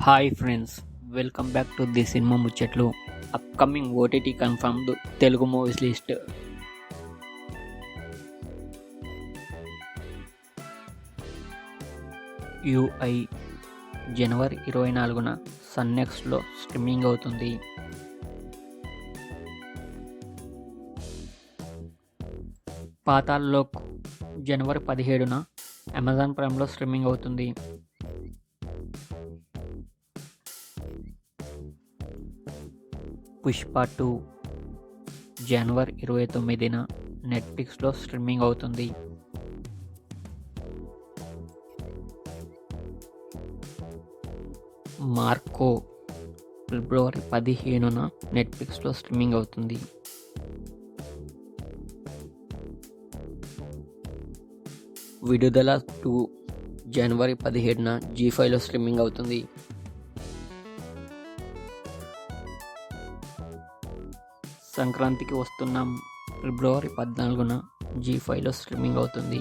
Hi friends, welcome back to the cinema ముచ్చట్లు. Upcoming OTT confirmed Telugu movies list. UI జనవరి 24న సన్నెక్స్లో streaming అవుతుంది. పాతాళ్ లోక్ జనవరి 17న అమెజాన్ ప్రైమ్లో స్ట్రీమింగ్ అవుతుంది. పుష్ప 2 జనవరి 29న నెట్ఫ్లిక్స్లో స్ట్రీమింగ్ అవుతుంది. మార్కో ఫిబ్రవరి 15న నెట్ఫ్లిక్స్లో స్ట్రీమింగ్ అవుతుంది. విడుదల 2 జనవరి 17న జీ5లో స్ట్రీమింగ్ అవుతుంది. సంక్రాంతికి వస్తున్నాం ఫిబ్రవరి 14న జీ5లో స్ట్రీమింగ్ అవుతుంది.